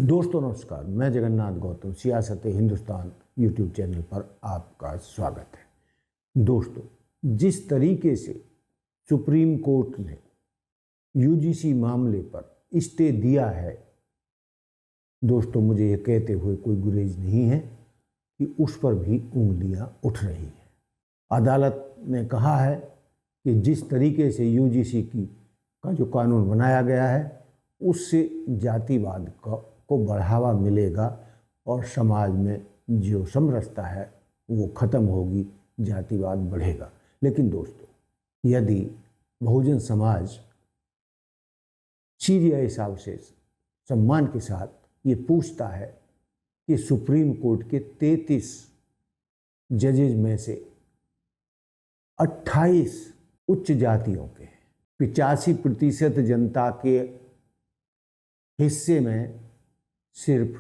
दोस्तों नमस्कार, मैं जगन्नाथ गौतम सियासत हिंदुस्तान यूट्यूब चैनल पर आपका स्वागत है। दोस्तों, जिस तरीके से सुप्रीम कोर्ट ने यूजीसी मामले पर स्टे दिया है, दोस्तों मुझे ये कहते हुए कोई गुरेज नहीं है कि उस पर भी उंगलियां उठ रही हैं। अदालत ने कहा है कि जिस तरीके से यूजीसी का जो कानून बनाया गया है उससे जातिवाद को बढ़ावा मिलेगा और समाज में जो समरसता है वो खत्म होगी, जातिवाद बढ़ेगा। लेकिन दोस्तों, यदि बहुजन समाज सीरियस हिसाब से सम्मान के साथ ये पूछता है कि सुप्रीम कोर्ट के 33 जजेज में से 28 उच्च जातियों के 85% जनता के हिस्से में सिर्फ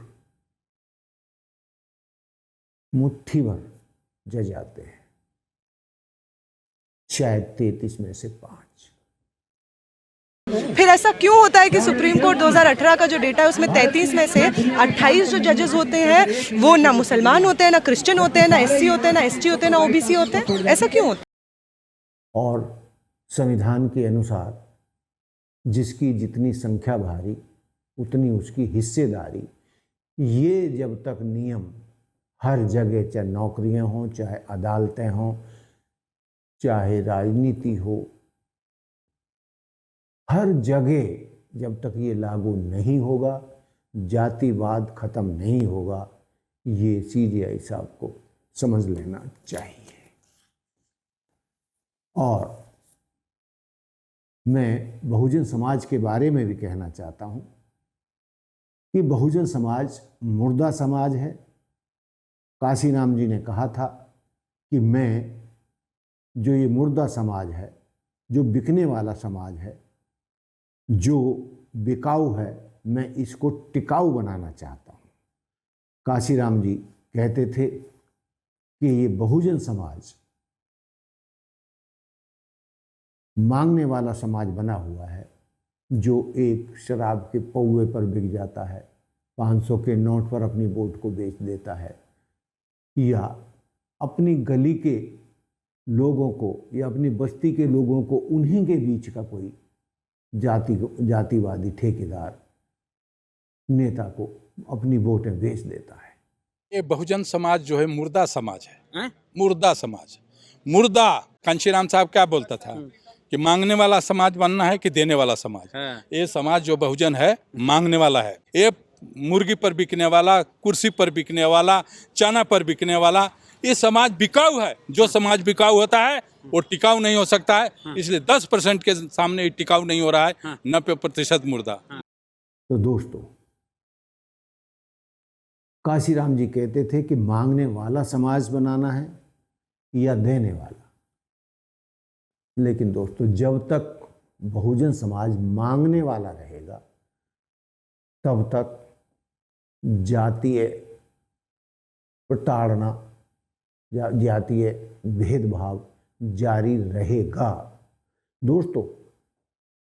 मुट्ठी भर जज आते हैं, शायद 33 में से 5। फिर ऐसा क्यों होता है कि सुप्रीम कोर्ट 2018 का जो डेटा है उसमें 33 में से 28 जो जजेस होते हैं वो ना मुसलमान होते हैं, ना क्रिश्चियन होते हैं, ना एससी होते हैं, ना एसटी होते हैं, ना ओबीसी होते हैं? ऐसा क्यों होता है? और संविधान के अनुसार जिसकी जितनी संख्या भारी उतनी उसकी हिस्सेदारी, ये जब तक नियम हर जगह, चाहे नौकरियां हों, चाहे अदालतें हों, चाहे राजनीति हो, हर जगह जब तक ये लागू नहीं होगा, जातिवाद खत्म नहीं होगा, ये सीजीआई साहब को समझ लेना चाहिए। और मैं बहुजन समाज के बारे में भी कहना चाहता हूं कि बहुजन समाज मुर्दा समाज है। काशीराम जी ने कहा था कि मैं जो ये मुर्दा समाज है, जो बिकने वाला समाज है, जो बिकाऊ है, मैं इसको टिकाऊ बनाना चाहता हूँ। काशीराम जी कहते थे कि ये बहुजन समाज मांगने वाला समाज बना हुआ है, जो एक शराब के पौवे पर बिक जाता है, 500 के नोट पर अपनी वोट को बेच देता है, या अपनी गली के लोगों को या अपनी बस्ती के लोगों को, उन्हीं के बीच का कोई जातिवादी ठेकेदार नेता को अपनी वोटें बेच देता है। ये बहुजन समाज जो है मुर्दा समाज है। मुर्दा समाज, मुर्दा। कांशीराम साहब क्या बोलता था कि मांगने वाला समाज बनना है कि देने वाला समाज। ये समाज जो बहुजन है मांगने वाला है। ये मुर्गी पर बिकने वाला, कुर्सी पर बिकने वाला, चना पर बिकने वाला, ये समाज बिकाऊ है। जो समाज बिकाऊ होता है वो टिकाऊ नहीं हो सकता है। इसलिए 10% के सामने टिकाऊ नहीं हो रहा है, 90% मुर्दा। तो दोस्तों, काशीराम जी कहते थे कि मांगने वाला समाज बनाना है या देने वाला। लेकिन दोस्तों, जब तक बहुजन समाज मांगने वाला रहेगा तब तक जातीय प्रताड़ना या जातीय भेदभाव जारी रहेगा। दोस्तों,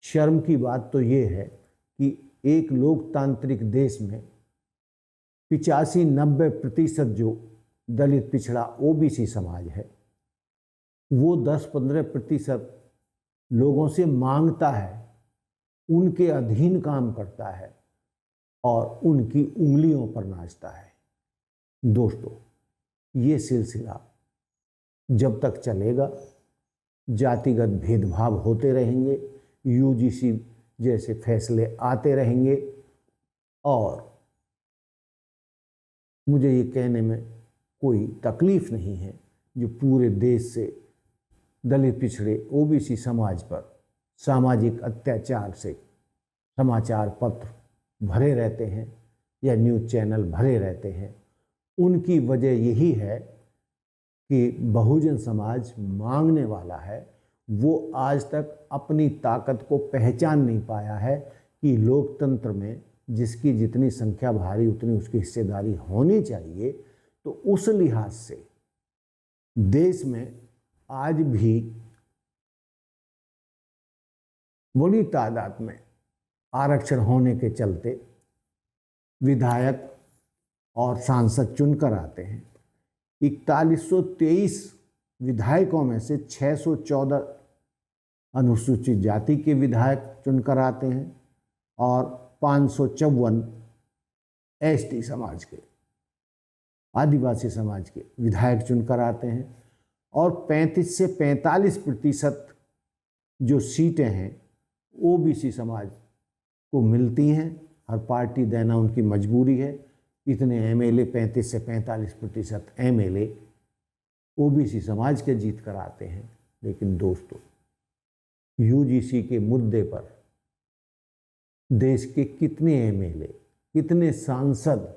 शर्म की बात तो ये है कि एक लोकतांत्रिक देश में 85-90% जो दलित पिछड़ा ओबीसी समाज है, वो 10-15% लोगों से मांगता है, उनके अधीन काम करता है और उनकी उंगलियों पर नाचता है। दोस्तों, ये सिलसिला जब तक चलेगा, जातिगत भेदभाव होते रहेंगे, यूजीसी जैसे फैसले आते रहेंगे, और मुझे ये कहने में कोई तकलीफ नहीं है जो पूरे देश से दलित पिछड़े ओबीसी समाज पर सामाजिक अत्याचार से समाचार पत्र भरे रहते हैं या न्यूज़ चैनल भरे रहते हैं। उनकी वजह यही है कि बहुजन समाज मांगने वाला है। वो आज तक अपनी ताकत को पहचान नहीं पाया है कि लोकतंत्र में जिसकी जितनी संख्या भारी उतनी उसकी हिस्सेदारी होनी चाहिए। तो उस लिहाज से देश में आज भी बड़ी तादाद में आरक्षण होने के चलते विधायक और सांसद चुनकर आते हैं। 4123 विधायकों में से 614 अनुसूचित जाति के विधायक चुनकर आते हैं और 554 एसटी समाज के, आदिवासी समाज के विधायक चुनकर आते हैं और 35 से 45% जो सीटें हैं ओबीसी समाज को मिलती हैं। हर पार्टी देना उनकी मजबूरी है। इतने एमएलए 35 से 45% एमएलए ओबीसी समाज के जीत कर आते हैं। लेकिन दोस्तों, यूजीसी के मुद्दे पर देश के कितने एमएलए, कितने सांसद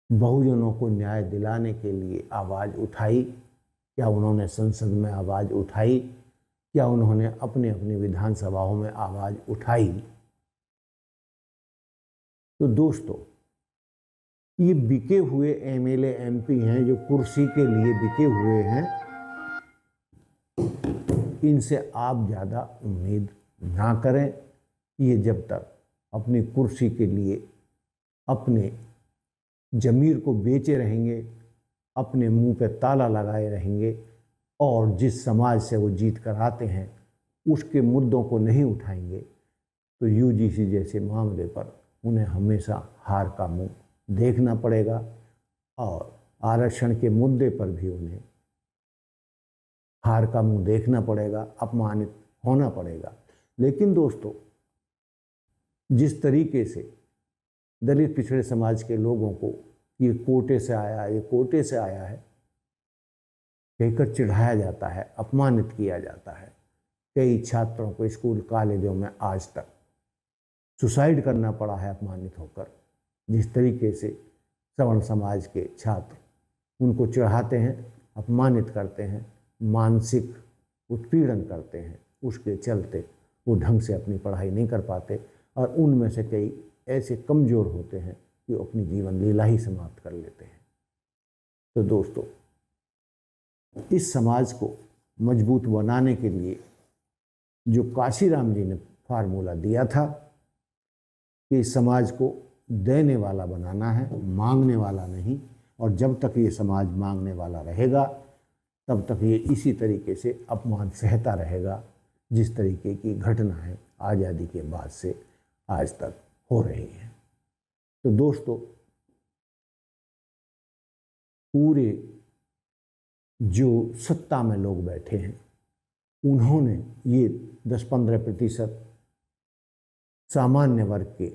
बहुजनों को न्याय दिलाने के लिए आवाज़ उठाई? क्या उन्होंने संसद में आवाज़ उठाई? क्या उन्होंने अपने अपनी विधानसभाओं में आवाज़ उठाई? तो दोस्तों, ये बिके हुए एमएलए एमपी हैं जो कुर्सी के लिए बिके हुए हैं। इनसे आप ज़्यादा उम्मीद ना करें। ये जब तक अपनी कुर्सी के लिए अपने ज़मीर को बेचे रहेंगे, अपने मुंह पे ताला लगाए रहेंगे और जिस समाज से वो जीत कर आते हैं उसके मुद्दों को नहीं उठाएंगे, तो यूजीसी जैसे मामले पर उन्हें हमेशा हार का मुंह देखना पड़ेगा और आरक्षण के मुद्दे पर भी उन्हें हार का मुंह देखना पड़ेगा, अपमानित होना पड़ेगा। लेकिन दोस्तों, जिस तरीके से दलित पिछड़े समाज के लोगों को ये कोटे से आया, ये कोटे से आया है कहकर चिढ़ाया जाता है, अपमानित किया जाता है। कई छात्रों को स्कूल कॉलेजों में आज तक सुसाइड करना पड़ा है अपमानित होकर। जिस तरीके से सवर्ण समाज के छात्र उनको चिढ़ाते हैं, अपमानित करते हैं, मानसिक उत्पीड़न करते हैं, उसके चलते वो ढंग से अपनी पढ़ाई नहीं कर पाते और उनमें से कई ऐसे कमज़ोर होते हैं कि वो अपनी जीवन लीला ही समाप्त कर लेते हैं। तो दोस्तों, इस समाज को मजबूत बनाने के लिए जो काशीराम जी ने फार्मूला दिया था कि इस समाज को देने वाला बनाना है, मांगने वाला नहीं, और जब तक ये समाज मांगने वाला रहेगा तब तक ये इसी तरीके से अपमान सहता रहेगा, जिस तरीके की घटनाएं आज़ादी के बाद से आज तक हो रही हैं। तो दोस्तों, पूरे जो सत्ता में लोग बैठे हैं उन्होंने ये 10-15% सामान्य वर्ग के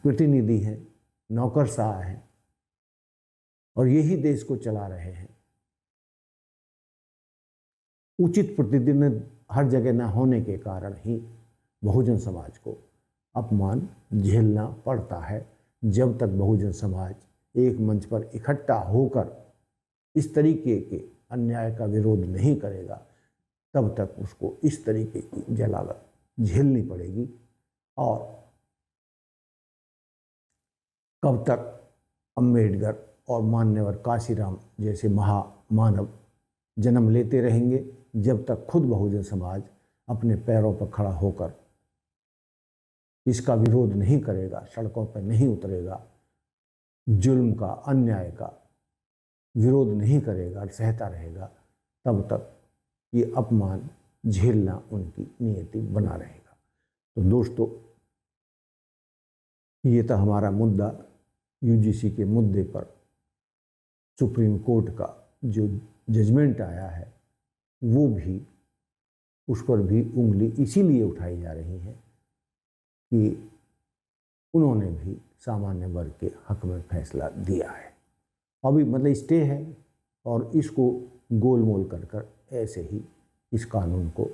प्रतिनिधि हैं, नौकरशाह हैं और यही देश को चला रहे हैं। उचित प्रतिनिधित्व हर जगह न होने के कारण ही बहुजन समाज को अपमान झेलना पड़ता है। जब तक बहुजन समाज एक मंच पर इकट्ठा होकर इस तरीके के अन्याय का विरोध नहीं करेगा, तब तक उसको इस तरीके की जलालत झेलनी पड़ेगी। और कब तक अम्बेडकर और मान्यवर काशीराम जैसे महामानव जन्म लेते रहेंगे, जब तक खुद बहुजन समाज अपने पैरों पर खड़ा होकर इसका विरोध नहीं करेगा, सड़कों पर नहीं उतरेगा, जुल्म का, अन्याय का विरोध नहीं करेगा और सहता रहेगा, तब तक ये अपमान झेलना उनकी नियति बना रहेगा। तो दोस्तों, ये था हमारा मुद्दा। यूजीसी के मुद्दे पर सुप्रीम कोर्ट का जो जजमेंट आया है वो भी, उस पर भी उंगली इसीलिए उठाई जा रही है कि उन्होंने भी सामान्य वर्ग के हक में फैसला दिया है। अभी मतलब स्टे है और इसको गोलमोल कर ऐसे ही इस कानून को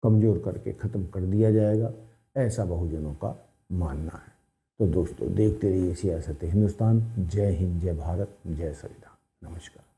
कमज़ोर करके ख़त्म कर दिया जाएगा, ऐसा बहुजनों का मानना है। तो दोस्तों, देखते रहिए सियासत हिंदुस्तान। जय हिंद, जय भारत, जय संविधान। नमस्कार।